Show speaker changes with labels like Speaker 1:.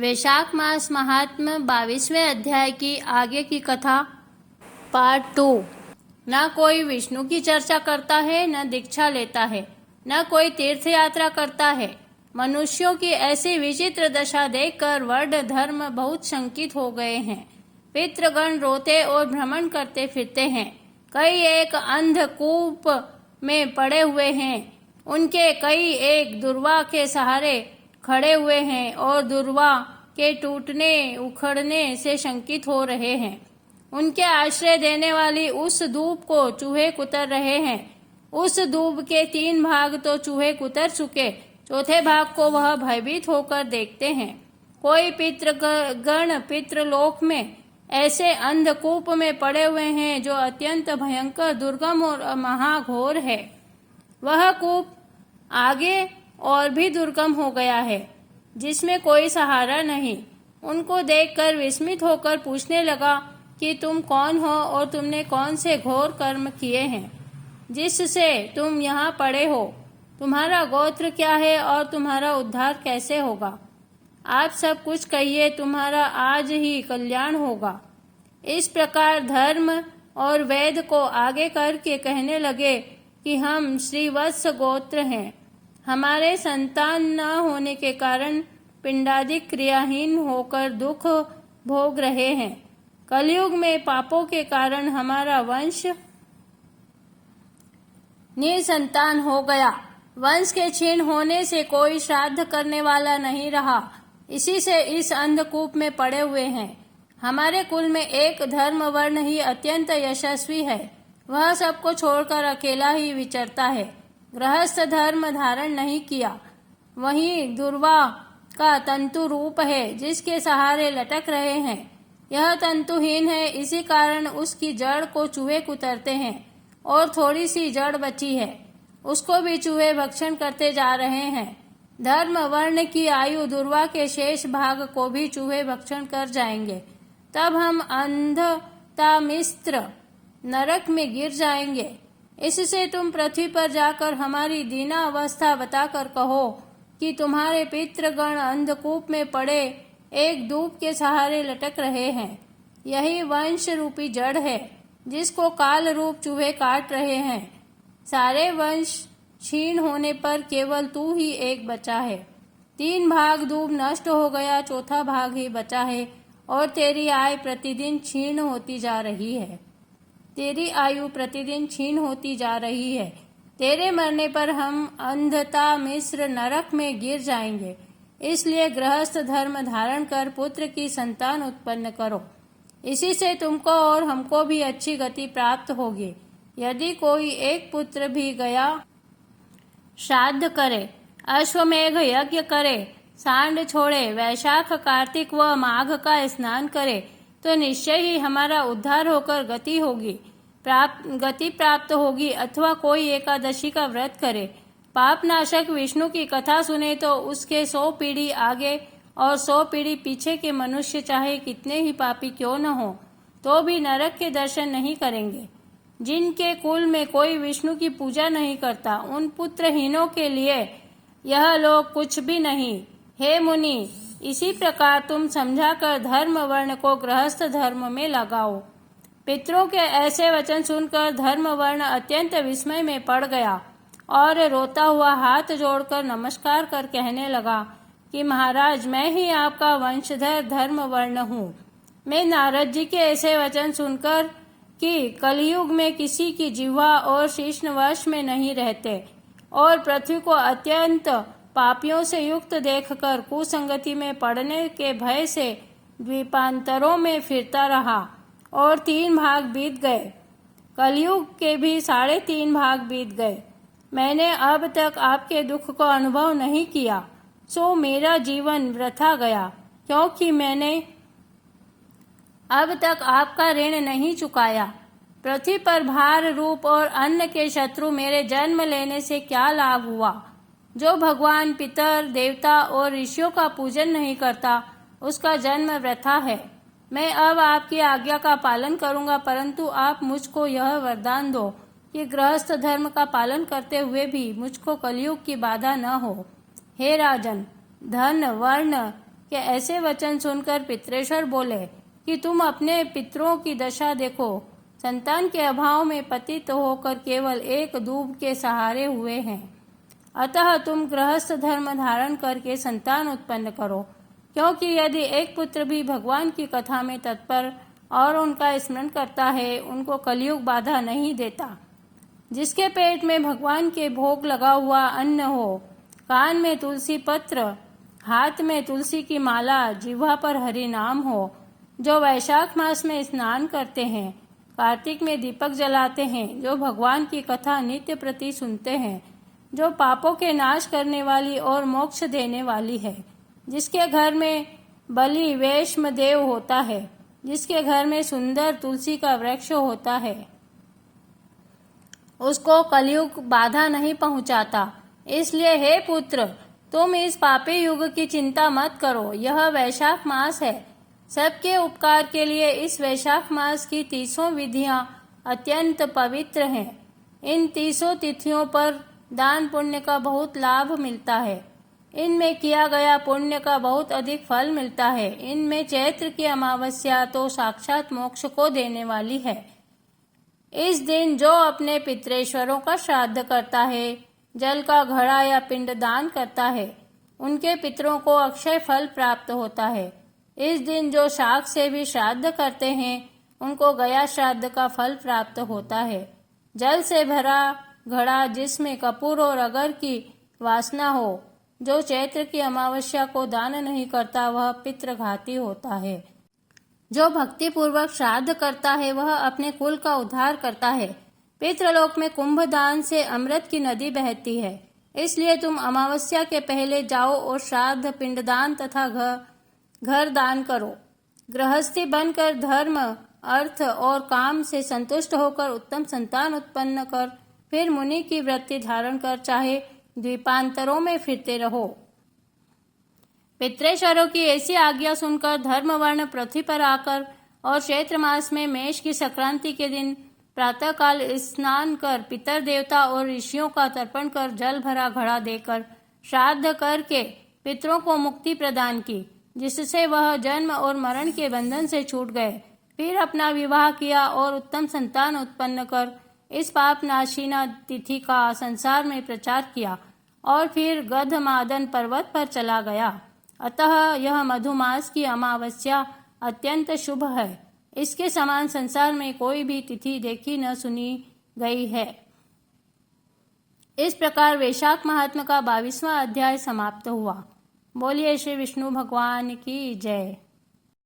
Speaker 1: वैशाख मास महात्म्य 22वें अध्याय की आगे की कथा पार्ट 2। न कोई विष्णु की चर्चा करता है, न दीक्षा लेता है, न कोई तीर्थ यात्रा करता है। मनुष्यों की ऐसी विचित्र दशा देखकर वर्ण धर्म बहुत शंकित हो गए हैं। पितृगण रोते और भ्रमण करते फिरते हैं। कई एक अंधकूप में पड़े हुए हैं, उनके कई एक दुर्वा के सहारे खड़े हुए हैं और दुर्वा के टूटने उखड़ने से शंकित हो रहे हैं। उनके आश्रय देने वाली उस दूब को चूहे कुतर रहे हैं। उस दूब के 3 भाग तो चूहे कुतर चुके, चौथे भाग को वह भयभीत होकर देखते हैं। कोई पितृगण पितृलोक में ऐसे अंधकूप में पड़े हुए हैं जो अत्यंत भयंकर, दुर्गम और महाघोर है। वह कूप आगे और भी दुर्गम हो गया है, जिसमें कोई सहारा नहीं। उनको देखकर विस्मित होकर पूछने लगा कि तुम कौन हो और तुमने कौन से घोर कर्म किए हैं जिससे तुम यहाँ पड़े हो। तुम्हारा गोत्र क्या है और तुम्हारा उद्धार कैसे होगा? आप सब कुछ कहिए, तुम्हारा आज ही कल्याण होगा। इस प्रकार धर्म और वेद को आगे करके कहने लगे कि हम श्रीवत्स गोत्र हैं। हमारे संतान न होने के कारण पिंडादिक क्रियाहीन होकर दुख भोग रहे हैं। कलयुग में पापों के कारण हमारा वंश निसंतान हो गया। वंश के क्षीण होने से कोई श्राद्ध करने वाला नहीं रहा। इसी से इस अंधकूप में पड़े हुए हैं। हमारे कुल में एक धर्म वर्ण ही अत्यंत यशस्वी है। वह सबको छोड़कर अकेला ही विचरता है। गृहस्थ धर्म धारण नहीं किया। वहीं दुर्वा का तंतु रूप है, जिसके सहारे लटक रहे हैं। यह तंतुहीन है, इसी कारण उसकी जड़ को चूहे कुतरते हैं और थोड़ी सी जड़ बची है, उसको भी चूहे भक्षण करते जा रहे हैं। धर्म वर्ण की आयु दुर्वा के शेष भाग को भी चूहे भक्षण कर जाएंगे। तब हम अंधता मिस्र नरक में गिर जाएंगे। इससे तुम पृथ्वी पर जाकर हमारी दीना अवस्था बताकर कहो कि तुम्हारे पितृगण अंधकूप में पड़े एक दूब के सहारे लटक रहे हैं। यही वंश रूपी जड़ है, जिसको काल रूप चूहे काट रहे हैं। सारे वंश क्षीण होने पर केवल तू ही एक बचा है। 3 भाग दूब नष्ट हो गया, चौथा भाग ही बचा है और तेरी आयु प्रतिदिन क्षीण होती जा रही है। तेरी प्रतिदिन क्षीण होती जा रही है। तेरे मरने पर हम अंधता मिस्र नरक में गिर जाएंगे। इसलिए गृहस्थ धर्म धारण कर पुत्र की संतान उत्पन्न करो। इसी से तुमको और हमको भी अच्छी गति प्राप्त होगी। यदि कोई एक पुत्र भी गया श्राद्ध करे, अश्वमेघ यज्ञ करे, सांड छोड़े, वैशाख कार्तिक व माघ का स्नान करे, तो निश्चय ही हमारा उद्धार होकर गति प्राप्त होगी। अथवा कोई एकादशी का व्रत करे, पापनाशक विष्णु की कथा सुने, तो उसके 100 पीढ़ी आगे और 100 पीढ़ी पीछे के मनुष्य चाहे कितने ही पापी क्यों न हो, तो भी नरक के दर्शन नहीं करेंगे। जिनके कुल में कोई विष्णु की पूजा नहीं करता, उन पुत्रहीनों के लिए यह लोक कुछ भी नहीं। हे मुनि, इसी प्रकार तुम समझाकर धर्म वर्ण को गृहस्थ धर्म में लगाओ। पितरों के ऐसे वचन सुनकर धर्म वर्ण अत्यंत विस्मय में पड़ गया और रोता हुआ हाथ जोड़कर नमस्कार कर कहने लगा कि महाराज, मैं ही आपका वंशधर धर्म वर्ण हूँ। मैं नारद जी के ऐसे वचन सुनकर कि कलयुग में किसी की जिह्वा और शीर्ष वश में नहीं रहते और पृथ्वी को अत्यंत पापियों से युक्त देखकर कुसंगति में पड़ने के भय से द्वीपांतरों में फिरता रहा और 3 भाग बीत गए। कलयुग के भी 3.5 भाग बीत गए। मैंने अब तक आपके दुख को अनुभव नहीं किया, सो मेरा जीवन वृथा गया, क्योंकि मैंने अब तक आपका ऋण नहीं चुकाया। पृथ्वी पर भार रूप और अन्न के शत्रु मेरे जन्म लेने से क्या लाभ हुआ? जो भगवान, पितर, देवता और ऋषियों का पूजन नहीं करता, उसका जन्म वृथा है। मैं अब आपकी आज्ञा का पालन करूंगा, परंतु आप मुझको यह वरदान दो कि गृहस्थ धर्म का पालन करते हुए भी मुझको कलयुग की बाधा न हो। हे राजन, धन वर्ण कि ऐसे वचन सुनकर पितृेश्वर बोले कि तुम अपने पितरों की दशा देखो। संतान के अभाव में पतित होकर केवल एक दूब के सहारे हुए हैं। अतः तुम गृहस्थ धर्म धारण करके संतान उत्पन्न करो, क्योंकि यदि एक पुत्र भी भगवान की कथा में तत्पर और उनका स्मरण करता है, उनको कलयुग बाधा नहीं देता। जिसके पेट में भगवान के भोग लगा हुआ अन्न हो, कान में तुलसी पत्र, हाथ में तुलसी की माला, जिह्वा पर हरि नाम हो, जो वैशाख मास में स्नान करते हैं, कार्तिक में दीपक जलाते हैं, जो भगवान की कथा नित्य प्रति सुनते हैं, जो पापों के नाश करने वाली और मोक्ष देने वाली है, जिसके घर में बलि वैष्णव देव होता है, जिसके घर में सुंदर तुलसी का वृक्ष होता है, उसको कलयुग बाधा नहीं पहुंचाता। इसलिए हे पुत्र, तुम इस पापी युग की चिंता मत करो। यह वैशाख मास है। सबके उपकार के लिए इस वैशाख मास की 30 विधियां अत्यंत पवित्र हैं। इन 30 तिथियों पर दान पुण्य का बहुत लाभ मिलता है। इनमें किया गया पुण्य का बहुत अधिक फल मिलता है। इनमें चैत्र की अमावस्या तो साक्षात मोक्ष को देने वाली है। इस दिन जो अपने पितृेश्वरों का श्राद्ध करता है, जल का घड़ा या पिंड दान करता है, उनके पितरों को अक्षय फल प्राप्त होता है। इस दिन जो शाक से भी श्राद्ध करते हैं, उनको गया श्राद्ध का फल प्राप्त होता है। जल से भरा घड़ा जिसमें कपूर और अगर की वासना हो, जो चैत्र की अमावस्या को दान नहीं करता, वह पितृघाती होता है। जो भक्ति पूर्वक श्राद्ध करता है, वह अपने कुल का उद्धार करता है। पितृलोक में कुंभ दान से अमृत की नदी बहती है। इसलिए तुम अमावस्या के पहले जाओ और श्राद्ध, पिंडदान तथा घर दान करो। गृहस्थी बनकर धर्म, अर्थ और काम से संतुष्ट होकर उत्तम संतान उत्पन्न कर, फिर मुनि की वृत्ति धारण कर चाहे द्वीपांतरों में फिरते रहो। पितृेश्वरों की ऐसी आज्ञा सुनकर धर्मवर्ण पृथ्वी पर आकर और चैत्र मास में मेष की संक्रांति के दिन प्रातःकाल स्नान कर, पितर देवता और ऋषियों का तर्पण कर, जल भरा घड़ा देकर श्राद्ध करके पितरों को मुक्ति प्रदान की, जिससे वह जन्म और मरण के बंधन से छूट गए। फिर अपना विवाह किया और उत्तम संतान उत्पन्न कर इस पाप नाशिना तिथि का संसार में प्रचार किया और फिर गधमादन पर्वत पर चला गया। अतः यह मधुमास की अमावस्या अत्यंत शुभ है। इसके समान संसार में कोई भी तिथि देखी न सुनी गई है। इस प्रकार वैशाख महात्म्य का 22वां अध्याय समाप्त हुआ। बोलिए श्री विष्णु भगवान की जय।